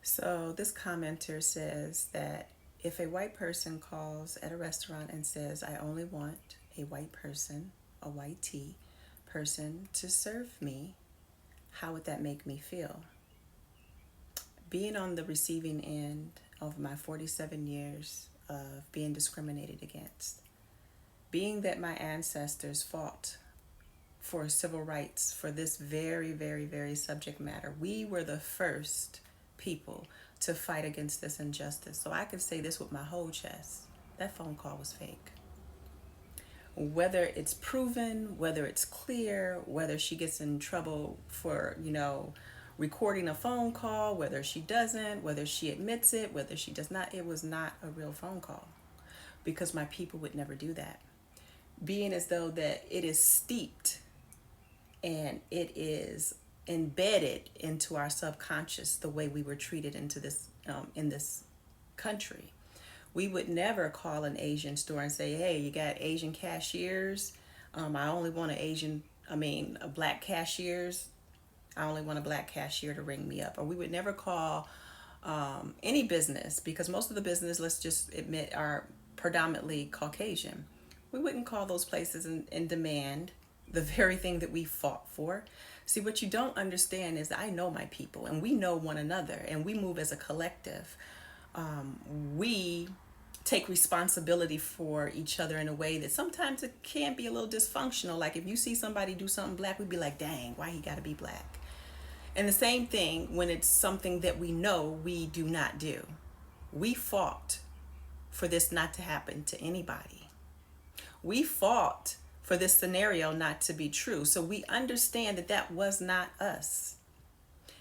So this commenter says that if a white person calls at a restaurant and says, I only want a white person, a white tea person to serve me, how would that make me feel? Being on the receiving end of my 47 years of being discriminated against, being that my ancestors fought for civil rights for this very, very, very subject matter, we were the first people to fight against this injustice. So I can say this with my whole chest: that phone call was fake. Whether it's proven, whether it's clear, whether she gets in trouble for, recording a phone call, whether she doesn't, whether she admits it, whether she does not, it was not a real phone call, because my people would never do that. Being as though that it is steeped and it is embedded into our subconscious the way we were treated into this in this country. We would never call an Asian store and say, "Hey, you got Asian cashiers? I only want a black cashiers. I only want a black cashier to ring me up." Or we would never call any business, because most of the business, let's just admit, are predominantly Caucasian. We wouldn't call those places in demand the very thing that we fought for. See, what you don't understand is I know my people and we know one another and we move as a collective. We take responsibility for each other in a way that sometimes it can be a little dysfunctional. Like if you see somebody do something black, we'd be like, dang, why he gotta be black? And the same thing when it's something that we know we do not do. We fought for this not to happen to anybody. We fought for this scenario not to be true. So we understand that that was not us.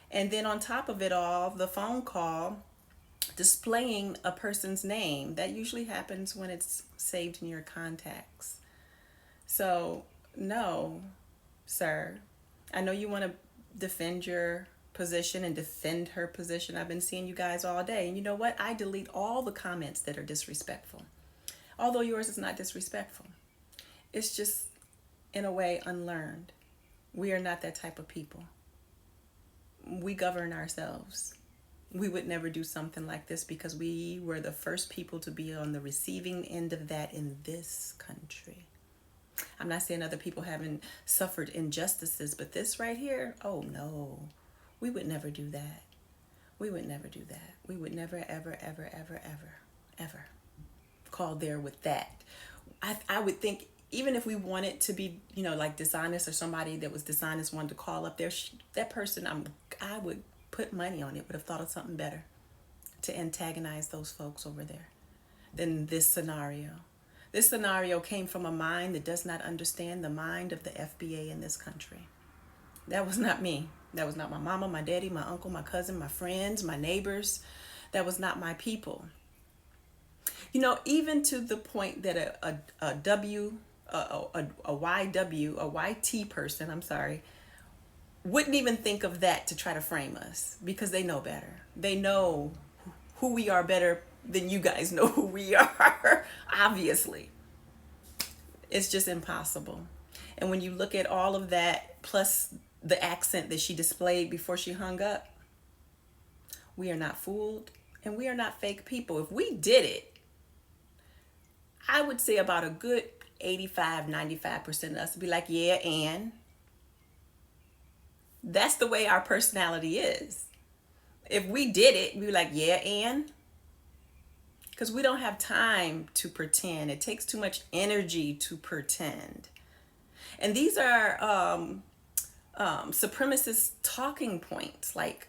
And then on top of it all, the phone call displaying a person's name, that usually happens when it's saved in your contacts. So, no, sir. I know you want to defend your position and defend her position. I've been seeing you guys all day. And you know what? I delete all the comments that are disrespectful. Although yours is not disrespectful. It's just, in a way, unlearned. We are not that type of people. We govern ourselves. We would never do something like this because we were the first people to be on the receiving end of that in this country. I'm not saying other people haven't suffered injustices, but this right here, oh no, we would never do that. We would never do that. We would never, ever, ever, ever, ever, ever call there with that. I would think, even if we wanted to be, like dishonest, or somebody that was dishonest wanted to call up there, that person, I would put money on it, would have thought of something better to antagonize those folks over there than this scenario. This scenario came from a mind that does not understand the mind of the FBA in this country. That was not me. That was not my mama, my daddy, my uncle, my cousin, my friends, my neighbors. That was not my people. Even to the point that a YT person, I'm sorry, wouldn't even think of that to try to frame us, because they know better. They know who we are better than you guys know who we are, obviously. It's just impossible. And when you look at all of that, plus the accent that she displayed before she hung up, we are not fooled and we are not fake people. If we did it, I would say about a good 85-95% of us would be like, yeah, and that's the way our personality is. If we did it, we'd be like, yeah, and because we don't have time to pretend. It takes too much energy to pretend. And these are supremacist talking points. Like,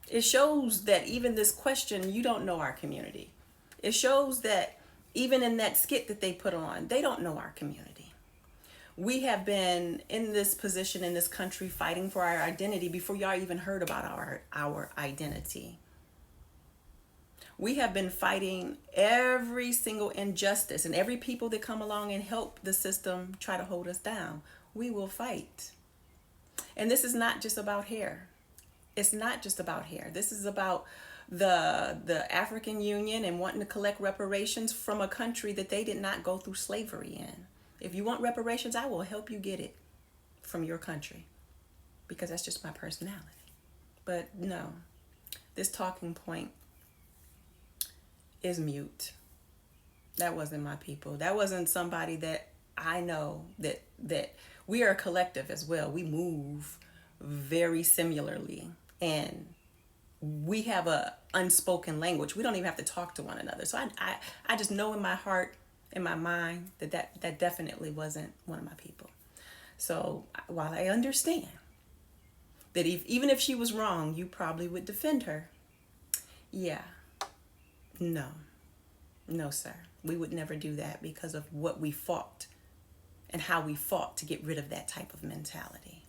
it shows that even this question, you don't know our community. It shows that even in that skit that they put on, they don't know our community. We have been in this position in this country fighting for our identity before y'all even heard about our identity. We have been fighting every single injustice, and every people that come along and help the system try to hold us down, we will fight. And this is not just about hair. It's not just about hair. This is about the African Union and wanting to collect reparations from a country that they did not go through slavery in. If you want reparations, I will help you get it from your country, because that's just my personality. But no, this talking point is mute. That wasn't my people. That wasn't somebody that I know that we are a collective as well. We move very similarly, and we have a unspoken language. We don't even have to talk to one another. So I just know in my heart, in my mind, that definitely wasn't one of my people. So while I understand that even if she was wrong, you probably would defend her. Yeah, no, no, sir. We would never do that because of what we fought and how we fought to get rid of that type of mentality.